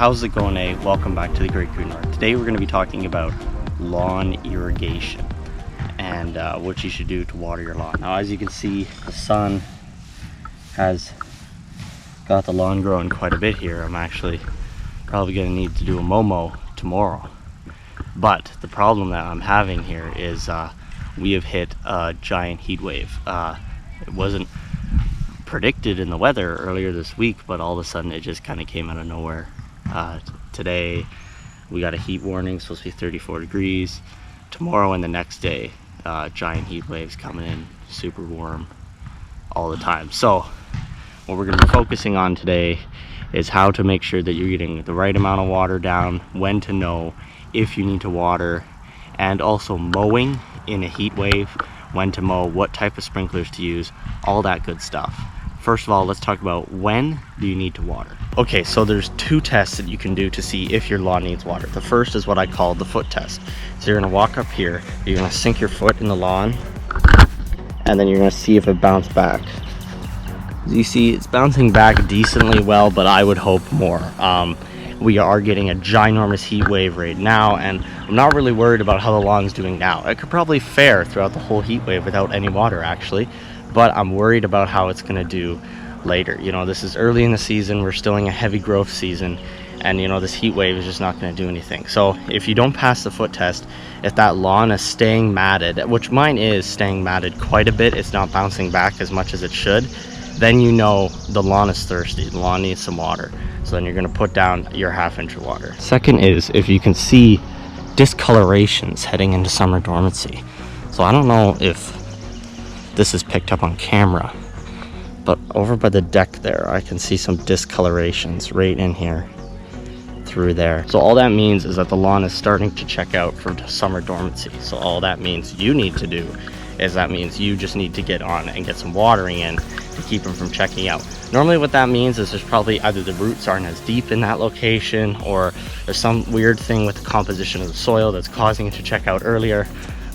how's it going, Welcome back to the Great Crew North. Today we're going to be talking about lawn irrigation and what you should do to water your lawn. Now, as you can see, the sun has got the lawn growing quite a bit here. I'm actually probably going to need to do a mow tomorrow. But the problem that I'm having here is we have hit a giant heat wave. It wasn't predicted in the weather earlier this week, but all of a sudden it just kind of came out of nowhere. Today we got a heat warning, supposed to be 34 degrees. Tomorrow and the next day, giant heat waves coming in, super warm all the time. So what we're going to be focusing on today is how to make sure that you're getting the right amount of water down, when to know if you need to water, and also mowing in a heat wave, when to mow, what type of sprinklers to use, all that good stuff. First of all, let's talk about when do you need to water. Okay, so there's two tests that you can do to see if your lawn needs water. The first is what I call the foot test. So you're gonna walk up here, you're gonna sink your foot in the lawn, and then you're gonna see if it bounced back. As you see, it's bouncing back decently well, but I would hope more. We are getting a ginormous heat wave right now, and I'm not really worried about how the lawn's doing now. It could probably fare throughout the whole heat wave without any water, actually, but I'm worried about how it's gonna do later. You know, this is early in the season, we're still in a heavy growth season, and you know, this heat wave is just not gonna do anything. So if you don't pass the foot test, if that lawn is staying matted, which mine is staying matted quite a bit, it's not bouncing back as much as it should, then you know the lawn is thirsty, the lawn needs some water. So then you're gonna put down your ½ inch of water. Second is if you can see discolorations heading into summer dormancy. So I don't know if this is picked up on camera, but over by the deck there, I can see some discolorations right in here, through there. So all that means is that the lawn is starting to check out for summer dormancy. So all that means you need to do is that means you just need to get on and get some watering in to keep them from checking out. Normally what that means is there's probably either the roots aren't as deep in that location, or there's some weird thing with the composition of the soil that's causing it to check out earlier.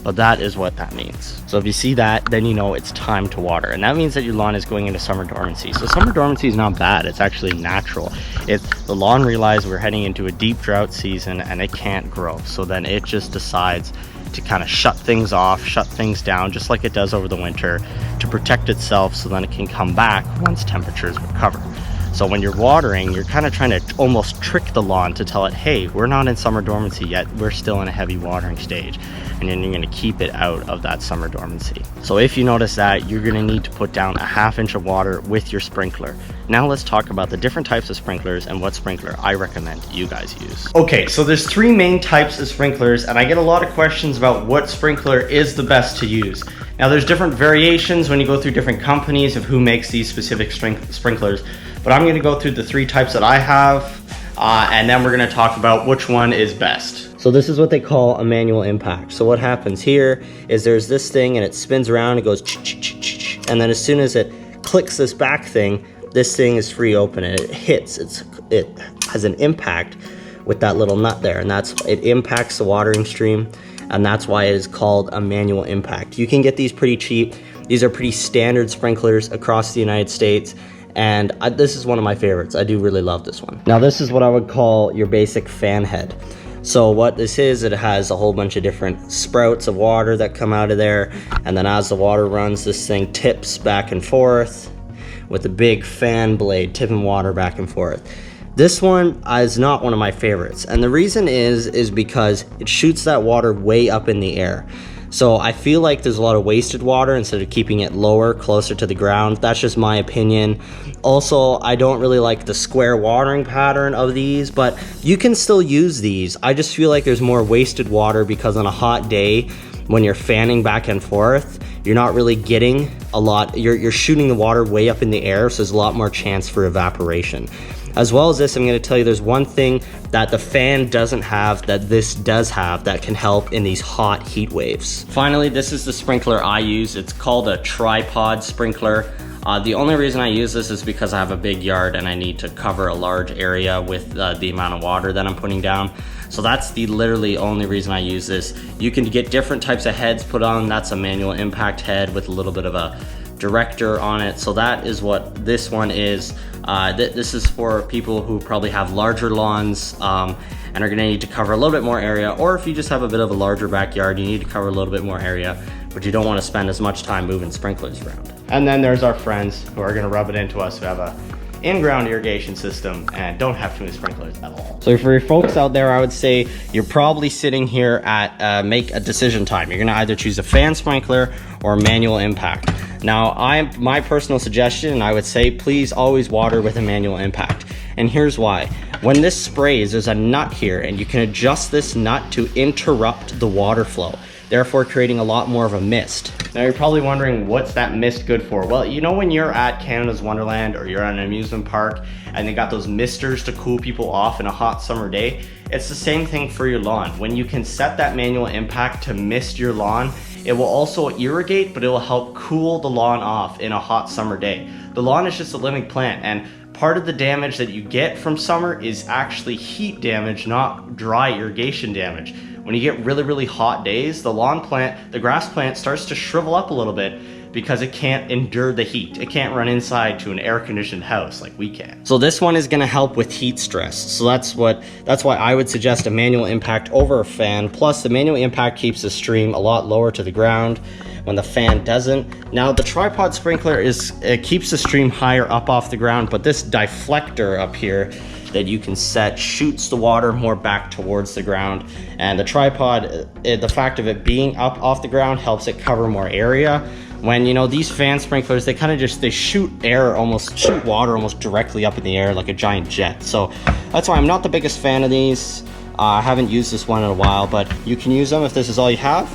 But that is what that means. So if you see that, then you know it's time to water. And that means that your lawn is going into summer dormancy. So summer dormancy is not bad, it's actually natural. The lawn realized we're heading into a deep drought season and it can't grow. So then it just decides to kind of shut things off, shut things down, just like it does over the winter, to protect itself so then it can come back once temperatures recover. So when you're watering, you're kind of trying to almost trick the lawn to tell it, hey, we're not in summer dormancy yet, we're still in a heavy watering stage. And then you're gonna keep it out of that summer dormancy. So if you notice that, you're gonna need to put down ½ inch of water with your sprinkler. Now let's talk about the different types of sprinklers and what sprinkler I recommend you guys use. Okay, so there's 3 main types of sprinklers, and I get a lot of questions about what sprinkler is the best to use. Now there's different variations when you go through different companies of who makes these specific sprinklers, but I'm gonna go through the 3 types that I have, and then we're gonna talk about which one is best. So this is what they call a manual impact. So what happens here is there's this thing and it spins around, it goes and then as soon as it clicks this back thing, this thing is free open and it hits, it has an impact with that little nut there, and it impacts the watering stream, and that's why it is called a manual impact. You can get these pretty cheap. These are pretty standard sprinklers across the United States, and this is one of my favorites. I do really love this one. Now this is what I would call your basic fan head. So what this is, it has a whole bunch of different sprouts of water that come out of there, and then as the water runs, this thing tips back and forth with a big fan blade tipping water back and forth. This one is not one of my favorites, and the reason is because it shoots that water way up in the air. So I feel like there's a lot of wasted water instead of keeping it lower, closer to the ground. That's just my opinion. Also, I don't really like the square watering pattern of these, but you can still use these. I just feel like there's more wasted water because on a hot day, when you're fanning back and forth, you're not really getting a lot. You're shooting the water way up in the air, so there's a lot more chance for evaporation. As well as this, I'm going to tell you there's one thing that the fan doesn't have that this does have that can help in these hot heat waves. Finally, this is the sprinkler I use. It's called a tripod sprinkler. The only reason I use this is because I have a big yard and I need to cover a large area with the amount of water that I'm putting down. So that's the literally only reason I use this. You can get different types of heads put on. That's a manual impact head with a little bit of a director on it. So that is what this one is. This is for people who probably have larger lawns and are gonna need to cover a little bit more area, or if you just have a bit of a larger backyard, you need to cover a little bit more area, but you don't wanna spend as much time moving sprinklers around. And then there's our friends who are gonna rub it into us who have a in-ground irrigation system and don't have too many sprinklers at all. So for your folks out there, I would say you're probably sitting here at make a decision time. You're gonna either choose a fan sprinkler or a manual impact. Now, my personal suggestion, and I would say, please always water with a manual impact. And here's why. When this sprays, there's a nut here, and you can adjust this nut to interrupt the water flow, therefore creating a lot more of a mist. Now you're probably wondering, what's that mist good for? Well, you know when you're at Canada's Wonderland or you're at an amusement park and they got those misters to cool people off in a hot summer day? It's the same thing for your lawn. When you can set that manual impact to mist your lawn, it will also irrigate, but it will help cool the lawn off in a hot summer day. The lawn is just a living plant, and part of the damage that you get from summer is actually heat damage, not dry irrigation damage. When you get really, really hot days, the grass plant starts to shrivel up a little bit because it can't endure the heat. It can't run inside to an air-conditioned house like we can. So this one is gonna help with heat stress. So that's why I would suggest a manual impact over a fan. Plus the manual impact keeps the stream a lot lower to the ground when the fan doesn't. Now the tripod sprinkler keeps the stream higher up off the ground, but this deflector up here that you can set shoots the water more back towards the ground. And the tripod, the fact of it being up off the ground helps it cover more area. When, you know, these fan sprinklers, they shoot water almost directly up in the air like a giant jet. So that's why I'm not the biggest fan of these. I haven't used this one in a while, but you can use them if this is all you have.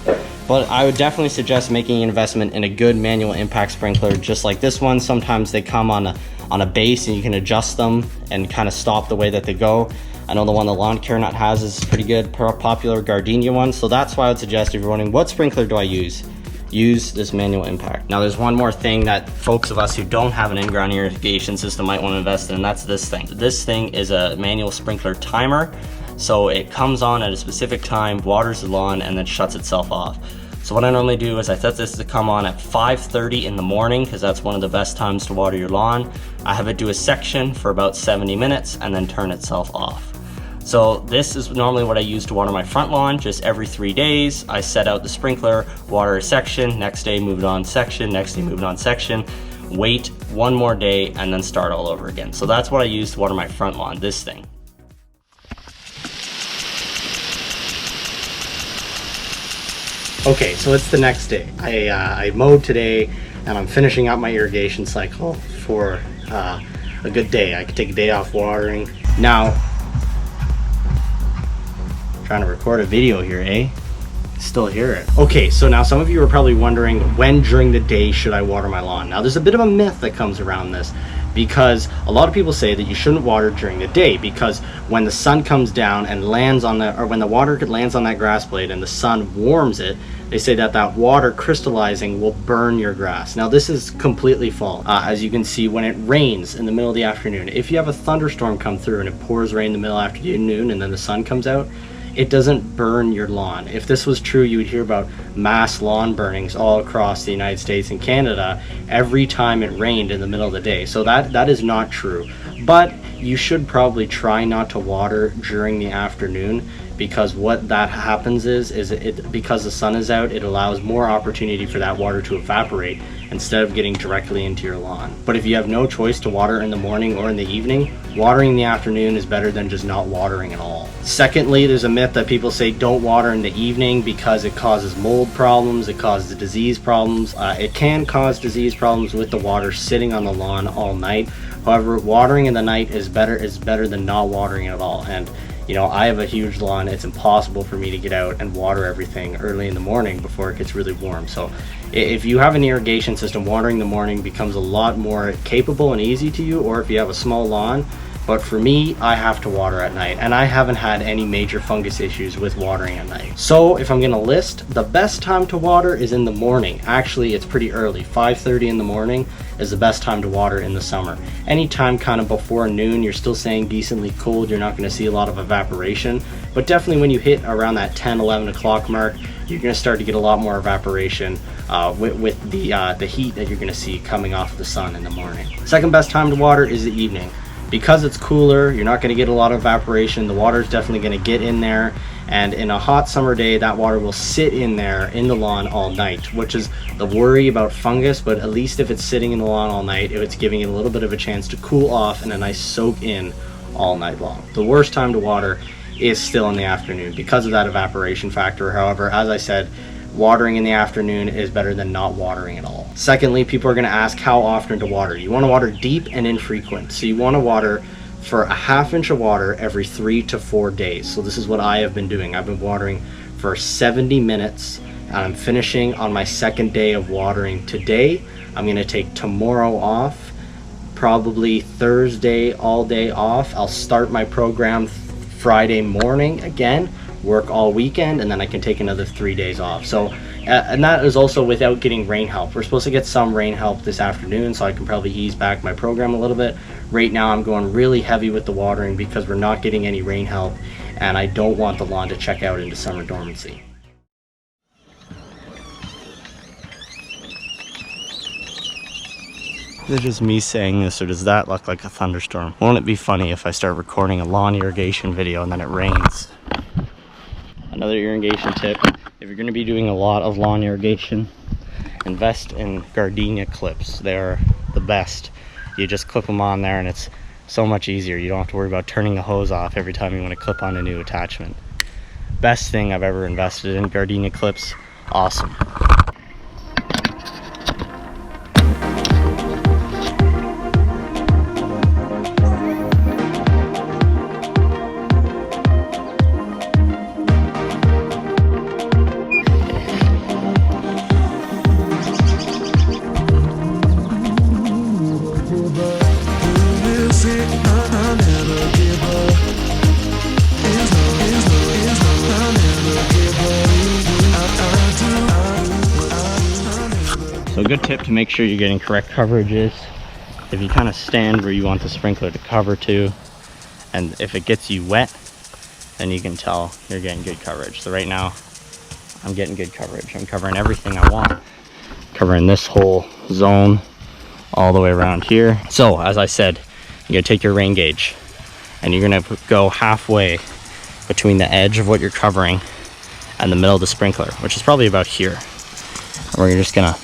But I would definitely suggest making an investment in a good manual impact sprinkler just like this one. Sometimes they come on a base and you can adjust them and kind of stop the way that they go. I know the one the Lawn Care Nut has is pretty good, popular gardenia one. So that's why I would suggest, if you're wondering what sprinkler do I use this manual impact. Now there's one more thing that folks of us who don't have an in-ground irrigation system might want to invest in, and that's this thing. This thing is a manual sprinkler timer. So it comes on at a specific time, waters the lawn, and then shuts itself off. So what I normally do is I set this to come on at 5:30 in the morning, because that's one of the best times to water your lawn. I have it do a section for about 70 minutes and then turn itself off. So this is normally what I use to water my front lawn. Just every 3 days, I set out the sprinkler, water a section, next day move it on section, next day move it on section, wait one more day, and then start all over again. So that's what I use to water my front lawn, this thing. Okay, so it's the next day. I mowed today and I'm finishing up my irrigation cycle for a good day. I could take a day off watering. Now, trying to record a video here, eh? Still hear it. Okay, so now some of you are probably wondering, when during the day should I water my lawn? Now there's a bit of a myth that comes around this, because a lot of people say that you shouldn't water during the day, because when the sun comes down and lands on when the water lands on that grass blade and the sun warms it, they say that water crystallizing will burn your grass. Now this is completely false. As you can see, when it rains in the middle of the afternoon, if you have a thunderstorm come through and it pours rain in the middle of the afternoon and then the sun comes out, it doesn't burn your lawn. If this was true, you would hear about mass lawn burnings all across the United States and Canada every time it rained in the middle of the day. So that is not true. But you should probably try not to water during the afternoon, because what that happens is because the sun is out, it allows more opportunity for that water to evaporate instead of getting directly into your lawn. But if you have no choice to water in the morning or in the evening, watering in the afternoon is better than just not watering at all. Secondly, there's a myth that people say don't water in the evening because it causes mold problems, it causes disease problems. It can cause disease problems with the water sitting on the lawn all night. However, watering in the night is better than not watering at all. And you know, I have a huge lawn. It's impossible for me to get out and water everything early in the morning before it gets really warm. So if you have an irrigation system, watering in the morning becomes a lot more capable and easy to you, or if you have a small lawn. But for me, I have to water at night, and I haven't had any major fungus issues with watering at night. So if I'm gonna list, the best time to water is in the morning. Actually, it's pretty early. 5:30 in the morning is the best time to water in the summer. Anytime kind of before noon, you're still staying decently cold, you're not going to see a lot of evaporation, but definitely when you hit around that 10-11 o'clock mark, you're going to start to get a lot more evaporation with the heat that you're going to see coming off the sun in the morning. Second best time to water is the evening. Because it's cooler, you're not going to get a lot of evaporation. The water is definitely going to get in there, and in a hot summer day, that water will sit in there in the lawn all night, which is the worry about fungus. But at least if it's sitting in the lawn all night, it's giving it a little bit of a chance to cool off and a nice soak in all night long. The worst time to water is still in the afternoon because of that evaporation factor. However, as I said, watering in the afternoon is better than not watering at all. Secondly, people are going to ask how often to water. You want to water deep and infrequent. So you want to water for a ½ inch of water every 3 to 4 days. So this is what I have been doing. I've been watering for 70 minutes and I'm finishing on my second day of watering today. I'm going to take tomorrow off, probably Thursday all day off. I'll start my program Friday morning again, work all weekend, and then I can take another 3 days off. So and that is also without getting rain help. We're supposed to get some rain help this afternoon, so I can probably ease back my program a little bit. Right now I'm going really heavy with the watering because we're not getting any rain help, and I don't want the lawn to check out into summer dormancy. Is it just me saying this, or does that look like a thunderstorm? Won't it be funny if I start recording a lawn irrigation video and then it rains? Another irrigation tip: if you're going to be doing a lot of lawn irrigation, invest in gardenia clips. They're the best. You just clip them on there and it's so much easier. You don't have to worry about turning the hose off every time you want to clip on a new attachment. Best thing I've ever invested in, gardenia clips. Awesome. So a good tip to make sure you're getting correct coverage is if you kind of stand where you want the sprinkler to cover to, and if it gets you wet, then you can tell you're getting good coverage. So right now I'm getting good coverage. I'm covering everything I want, covering this whole zone all the way around here. So as I said, you're gonna take your rain gauge and you're gonna go halfway between the edge of what you're covering and the middle of the sprinkler, which is probably about here. And we're just gonna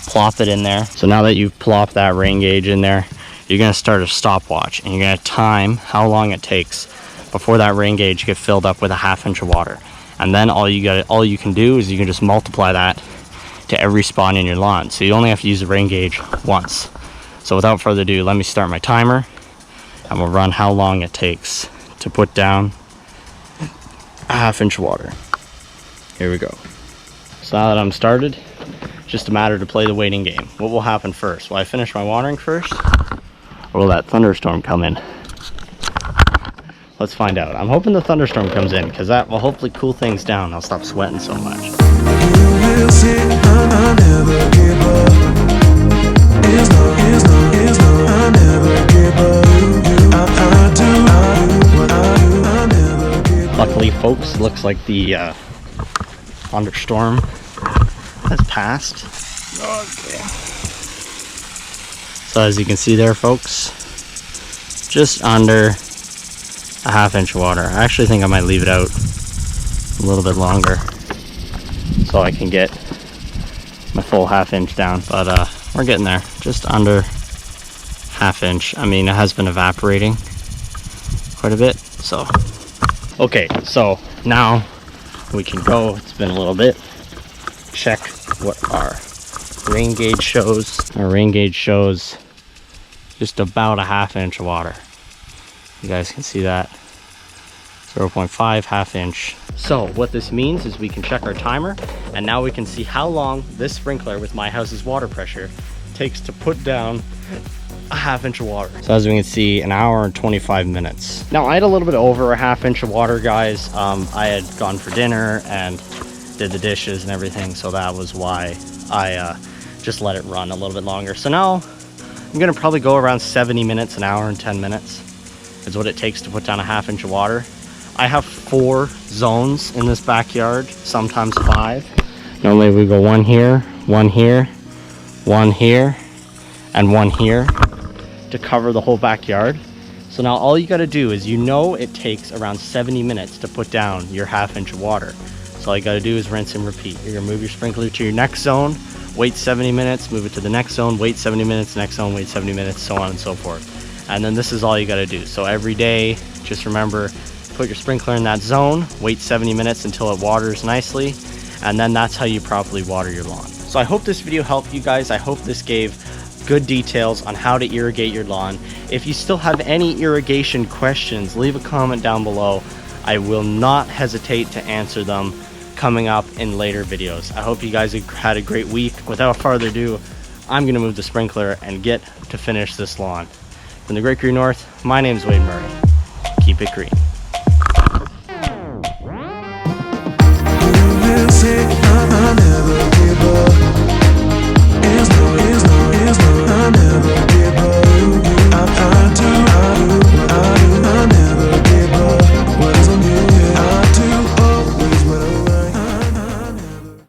plop it in there. So now that you've plopped that rain gauge in there, you're gonna start a stopwatch and you're gonna time how long it takes before that rain gauge gets filled up with a ½ inch of water. And then all you can do is you can just multiply that to every spot in your lawn. So you only have to use the rain gauge once. So without further ado, let me start my timer and we'll run how long it takes to put down a ½ inch of water. Here we go. So now that I'm started, just a matter to play the waiting game. What will happen first? Will I finish my watering first? Or will that thunderstorm come in? Let's find out. I'm hoping the thunderstorm comes in because that will hopefully cool things down. I'll stop sweating so much. Luckily, folks, looks like the thunderstorm has passed. Okay. So as you can see there, folks, just under a ½ inch of water. I actually think I might leave it out a little bit longer so I can get my full ½ inch down, but we're getting there. Just under ½ inch. I mean, it has been evaporating quite a bit, so okay, so now we can go. It's been a little bit. Check what our rain gauge shows. Our rain gauge shows just about a ½ inch of water. You guys can see that. 0.5 ½ inch. So what this means is we can check our timer, and now we can see how long this sprinkler with my house's water pressure takes to put down a ½ inch of water. So as we can see, 1 hour and 25 minutes. Now I had a little bit over a ½ inch of water, guys. I had gone for dinner and did the dishes and everything, so that was why I just let it run a little bit longer. So now I'm gonna probably go around 70 minutes, an hour and 10 minutes is what it takes to put down a 1/2 inch of water. I have 4 zones in this backyard, sometimes 5. Normally we go one here, one here, one here, and one here to cover the whole backyard. So now all you gotta do is, it takes around 70 minutes to put down your 1/2 inch of water. So all you gotta do is rinse and repeat. You're gonna move your sprinkler to your next zone, wait 70 minutes, move it to the next zone, wait 70 minutes, next zone, wait 70 minutes, so on and so forth. And then this is all you gotta do. So every day, just remember, put your sprinkler in that zone, wait 70 minutes until it waters nicely, and then that's how you properly water your lawn. So I hope this video helped you guys. I hope this gave good details on how to irrigate your lawn. If you still have any irrigation questions, leave a comment down below. I will not hesitate to answer them coming up in later videos. I hope you guys had a great week. Without further ado, I'm gonna move the sprinkler and get to finish this lawn. From the Great Green North, my name's Wade Murray. Keep it green.